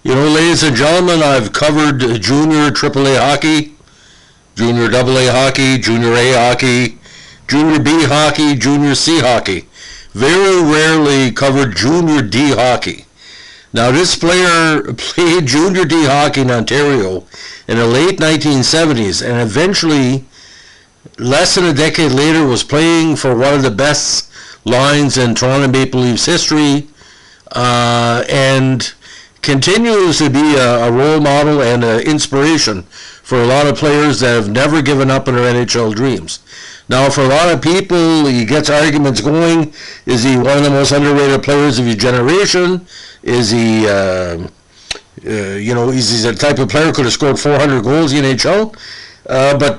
You know, ladies and gentlemen, I've covered junior AAA hockey, junior AA hockey, junior A hockey, junior B hockey, junior C hockey. Very rarely covered junior D hockey. Now, this player played junior D hockey in Ontario in the late 1970s, and eventually, less than a decade later, was playing for one of the best lines in Toronto Maple Leafs history, and continues to be a role model and an inspiration for a lot of players that have never given up on their NHL dreams. Now, for a lot of people, he gets arguments going. Is he one of the most underrated players of his generation? Is he, is he the type of player who could have scored 400 goals in the NHL? But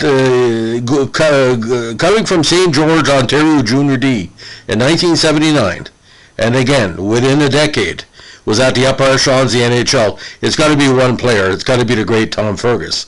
coming from St. George, Ontario Junior D in 1979, and again, within a decade, was at the upper echelons of the NHL, it's got to be one player. It's got to be the great Tom Fergus.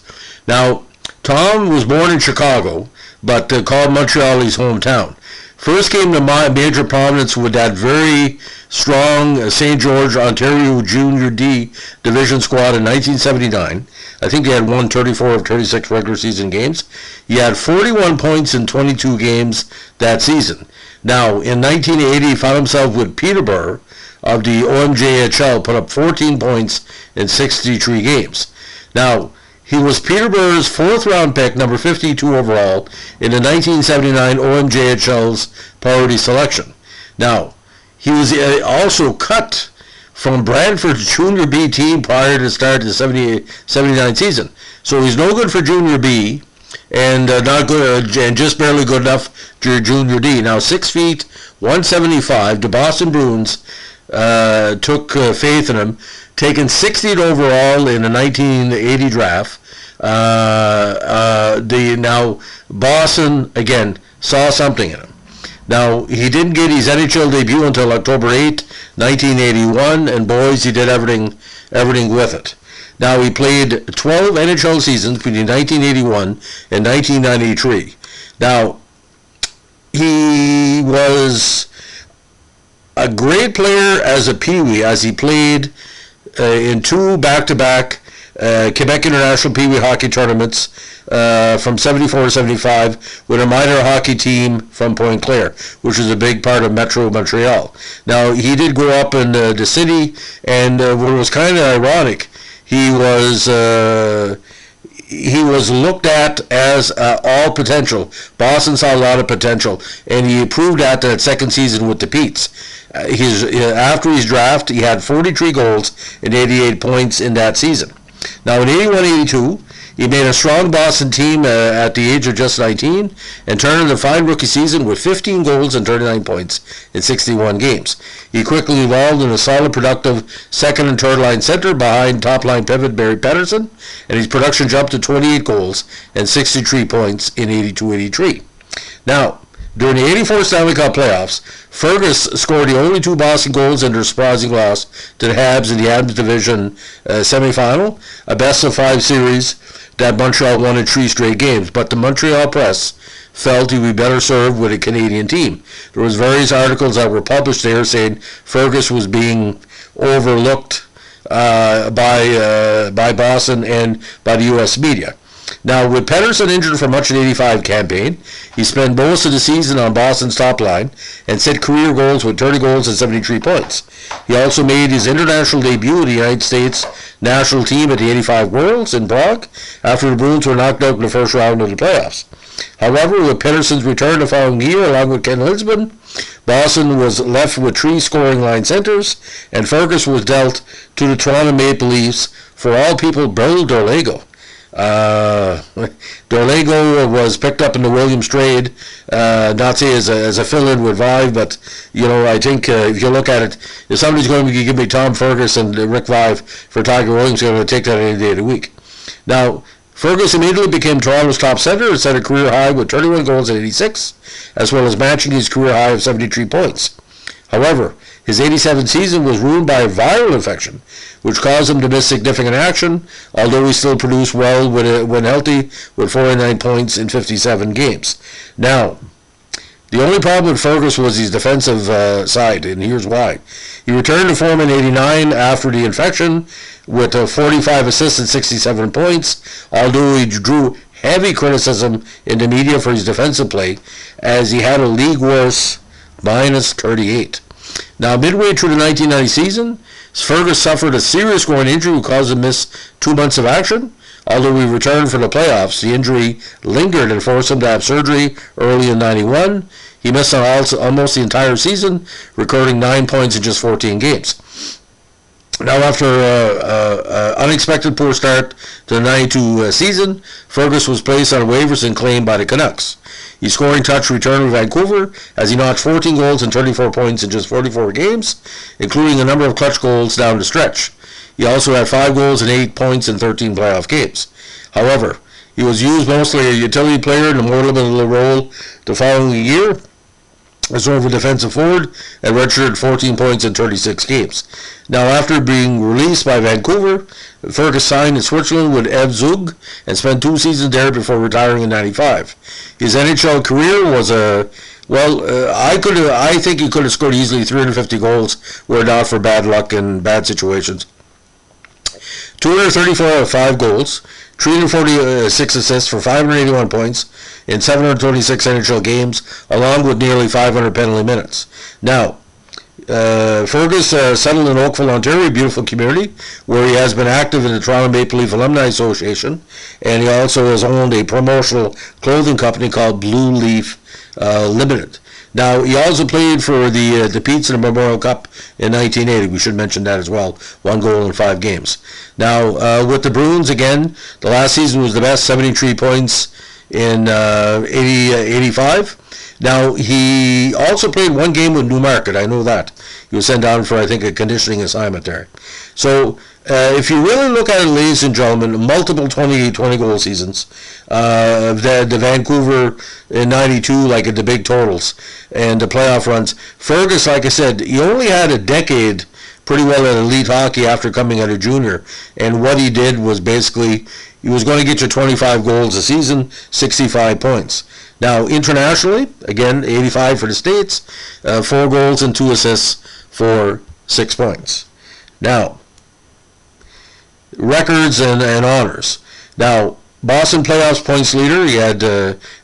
Now, Tom was born in Chicago, but called Montreal his hometown. First came to major prominence with that very strong St. George, Ontario Junior D division squad in 1979. I think he had won 34 of 36 regular season games. He had 41 points in 22 games that season. Now, in 1980, he found himself with Peterborough of the OMJHL, put up 14 points in 63 games. Now, he was Peterborough's fourth-round pick, number 52 overall, in the 1979 OMJHL's priority selection. Now, he was also cut from Brantford's Junior B team prior to the start of the 79 season. So he's no good for Junior B, and not good, and just barely good enough for Junior D. Now, 6 feet, 175, the Boston Bruins took faith in him, taken 60th overall in the 1980 draft. Now Boston again saw something in him. Now, he didn't get his NHL debut until October 8, 1981, and boys, he did everything with it. Now, he played 12 NHL seasons between 1981 and 1993. Now, he was a great player as a peewee, as he played in 2 back-to-back Quebec International Pee Wee hockey tournaments from 74 to 75 with a minor hockey team from Pointe Claire, which is a big part of Metro Montreal. Now, he did grow up in the city, and what was kind of ironic, he was looked at as all potential. Boston saw a lot of potential, and he proved that second season with the Petes. After his draft, he had 43 goals and 88 points in that season. Now, in 81-82, he made a strong Boston team at the age of just 19 and turned in a fine rookie season with 15 goals and 39 points in 61 games. He quickly evolved in a solid, productive second and third line center behind top-line pivot Barry Pettersson, and his production jumped to 28 goals and 63 points in 82-83. Now, during the 84 Stanley Cup playoffs, Fergus scored the only 2 Boston goals in their surprising loss to the Habs in the Adams Division semifinal, a best-of-5 series that Montreal won in 3 straight games. But the Montreal press felt he would be better served with a Canadian team. There was various articles that were published there saying Fergus was being overlooked by Boston and by the U.S. media. Now, with Pettersson injured for much of the 85 campaign, he spent most of the season on Boston's top line and set career goals with 30 goals and 73 points. He also made his international debut with the United States national team at the 85 Worlds in Prague after the Bruins were knocked out in the first round of the playoffs. However, with Pettersson's return the following year, along with Ken Lisbon, Boston was left with 3 scoring line centers, and Fergus was dealt to the Toronto Maple Leafs for all people Bill Dorlego. Dorlego was picked up in the Williams trade, not say as a fill-in with Vive, but I think if you look at it, if somebody's going to give me Tom Fergus and Rick Vive for Tiger Williams, I'm going to take that any day of the week. Now, Fergus immediately became Toronto's top center and set a career high with 31 goals and 86, as well as matching his career high of 73 points. However, his 87 season was ruined by a viral infection, which caused him to miss significant action, although he still produced well when healthy with 49 points in 57 games. Now, The only problem with Fergus was his defensive side, and here's why. He returned to form in '89 after the infection with 45 assists and 67 points, although he drew heavy criticism in the media for his defensive play, as he had a league worst minus 38. Now, midway through the 1990 season, Fergus suffered a serious groin injury that caused him to miss 2 months of action. Although he returned for the playoffs, the injury lingered and forced him to have surgery early in '91. He missed almost the entire season, recording 9 points in just 14 games. Now, after an unexpected poor start to the '92 season, Fergus was placed on waivers and claimed by the Canucks. His scoring touch returned with Vancouver as he notched 14 goals and 34 points in just 44 games, including a number of clutch goals down the stretch. He also had 5 goals and 8 points in 13 playoff games. However, he was used mostly as a utility player in a more limited role the following year as over defensive forward and redshirted 14 points in 36 games. Now, after being released by Vancouver, Fergus signed in Switzerland with Ev Zug and spent 2 seasons there before retiring in '95. His NHL career was I think he could have scored easily 350 goals were it not for bad luck and bad situations. 234 out of 5 goals, 346 assists for 581 points in 726 NHL games, along with nearly 500 penalty minutes. Now, Fergus settled in Oakville, Ontario, a beautiful community, where he has been active in the Toronto Maple Leaf Alumni Association, and he also has owned a promotional clothing company called Blue Leaf Limited. Now, he also played for the Petes in the Memorial Cup in 1980. We should mention that as well. 1 goal in 5 games. Now, with the Bruins, again, the last season was the best, 73 points in 85. Now, he also played 1 game with Newmarket. I know that. He was sent down for, I think, a conditioning assignment there. So, if you really look at it, ladies and gentlemen, multiple 20-goal seasons, the Vancouver in '92, like at the big totals, and the playoff runs. Fergus, like I said, he only had a decade pretty well at elite hockey after coming out of junior, and what he did was basically, he was going to get you 25 goals a season, 65 points. Now, internationally, again, 85 for the States, 4 goals and 2 assists for 6 points. Now, records and honors. Now, Boston playoffs points leader. He had,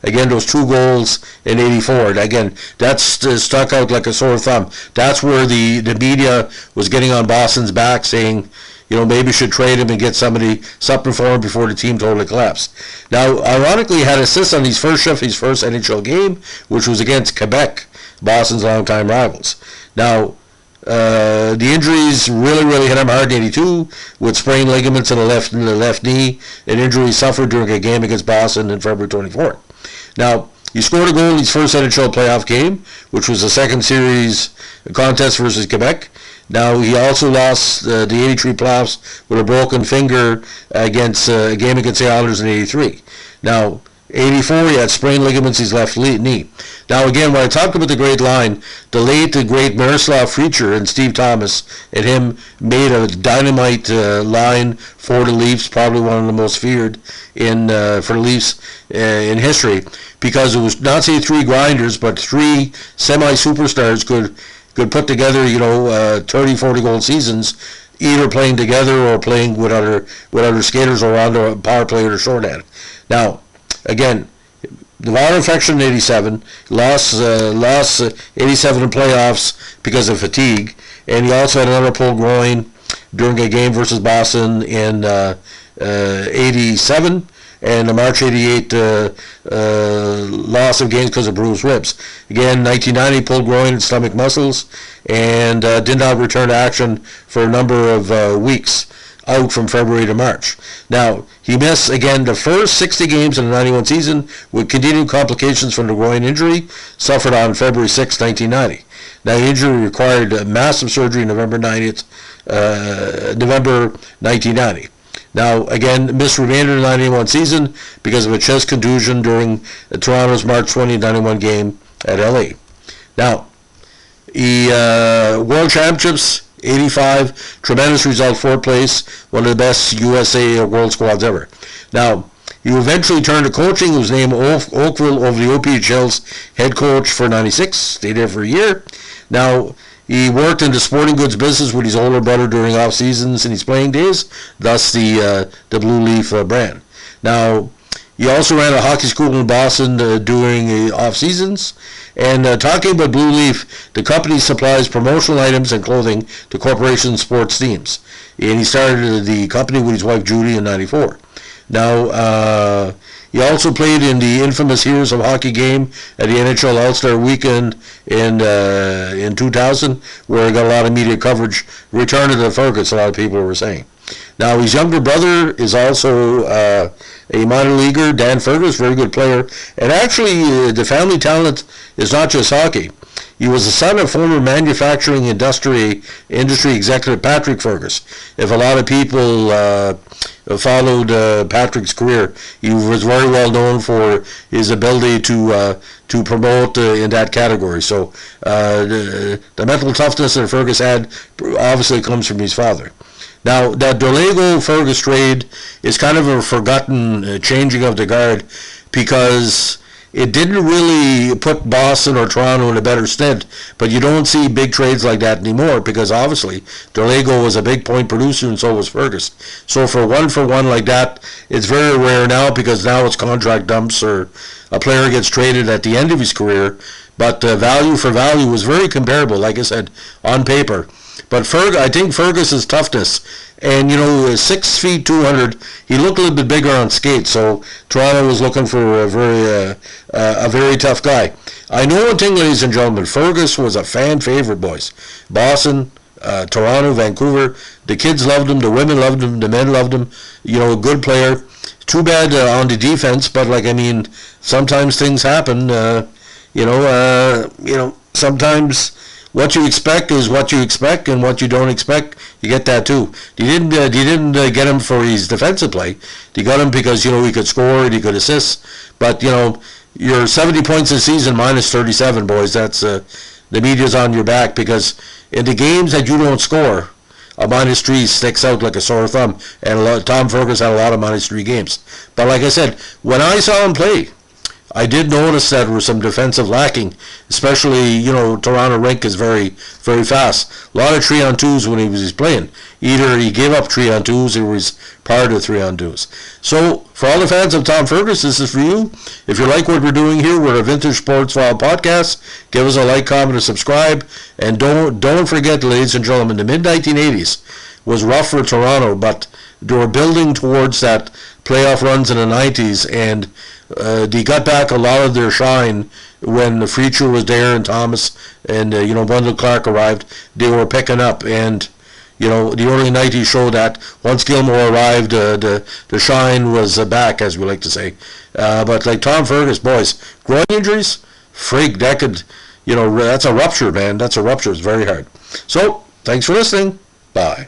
again, those 2 goals in 84. Again, that's stuck out like a sore thumb. That's where the media was getting on Boston's back, saying, you know, maybe should trade him and get something for him before the team totally collapsed. Now, ironically, he had assists on his first shift, his first NHL game, which was against Quebec, Boston's longtime rivals. Now, the injuries really hit him hard in '82 with sprained ligaments in the left knee, an injury he suffered during a game against Boston on February 24th. Now, he scored a goal in his first NHL playoff game, which was the second series contest versus Quebec. Now, he also lost the 83 playoffs with a broken finger against a game against the Islanders in '83. Now, '84, he had sprained ligaments in his left knee. Now, again, when I talked about the great line, the great Miroslav Fricher and Steve Thomas and him made a dynamite line for the Leafs, probably one of the most feared for the Leafs in history, because it was not, say, 3 grinders, but 3 semi-superstars could put together, 30, 40 goal seasons, either playing together or playing with other skaters or on a power play or shorthand. Now, again, the viral infection in '87, lost 87 in playoffs because of fatigue, and he also had another pulled groin during a game versus Boston in '87, and the March '88 loss of games because of bruised ribs. Again, 1990 pulled groin and stomach muscles, and did not return to action for a number of weeks, out from February to March. Now, he missed, again, the first 60 games in the '91 season with continued complications from the groin injury suffered on February 6, 1990. Now, the injury required massive surgery November 1990. Now, again, missed the remainder of the '91 season because of a chest contusion during Toronto's March 2091 game at LA. Now, the World Championships, '85, tremendous result, 4th place, one of the best USA World squads ever. Now, He eventually turned to coaching. He was named Oakville over the OPHL's head coach for 96. Stayed there for a year. Now, he worked in the sporting goods business with his older brother during off seasons in his playing days, thus the Blue Leaf brand. Now, he also ran a hockey school in Boston during off seasons. And talking about Blue Leaf, the company supplies promotional items and clothing to corporation sports teams. And he started the company with his wife Judy in '94. Now, he also played in the infamous Heroes of Hockey game at the NHL All-Star Weekend in 2000, where he got a lot of media coverage. Returned to the Fergus, a lot of people were saying. Now, his younger brother is also a minor leaguer, Dan Fergus, very good player. And actually, the family talent is not just hockey. He was the son of former manufacturing industry executive Patrick Fergus. If a lot of people followed Patrick's career, he was very well known for his ability to promote in that category. So the mental toughness that Fergus had obviously comes from his father. Now, that Dorlego-Fergus trade is kind of a forgotten changing of the guard because it didn't really put Boston or Toronto in a better stead, but you don't see big trades like that anymore because obviously Dorlego was a big point producer and so was Fergus. So for one like that, it's very rare now because now it's contract dumps or a player gets traded at the end of his career, but value for value was very comparable, like I said, on paper. But I think Fergus's toughness, and 6 feet 200, he looked a little bit bigger on skates. So Toronto was looking for a very tough guy. I know one thing, ladies and gentlemen, Fergus was a fan favorite, boys. Boston, Toronto, Vancouver, the kids loved him, the women loved him, the men loved him. A good player. Too bad on the defense, but sometimes things happen. Sometimes what you expect is what you expect, and what you don't expect, you get that too. You didn't get him for his defensive play. You got him because he could score and he could assist. But you're 70 points a season minus 37, boys. That's the media's on your back because in the games that you don't score, a -3 sticks out like a sore thumb. And Tom Fergus had a lot of -3 games. But like I said, when I saw him play, I did notice that there was some defensive lacking, especially, Toronto rink is very, very fast. A lot of 3-on-2s when he was playing. Either he gave up 3-on-2s or was prior to 3-on-2s. So, for all the fans of Tom Fergus, this is for you. If you like what we're doing here, we're a Vintage Sports File podcast. Give us a like, comment, and subscribe. And don't forget, ladies and gentlemen, the mid-1980s was rough for Toronto, but they were building towards that playoff runs in the 90s, and they got back a lot of their shine when the Freacher was there and Thomas and Wendell Clark arrived. They were picking up, and the early 90s showed that once Gilmore arrived, the shine was back, as we like to say. But like Tom Fergus, boys, groin injuries, freak, that could, that's a rupture, man. That's a rupture. It's very hard. So, thanks for listening. Bye.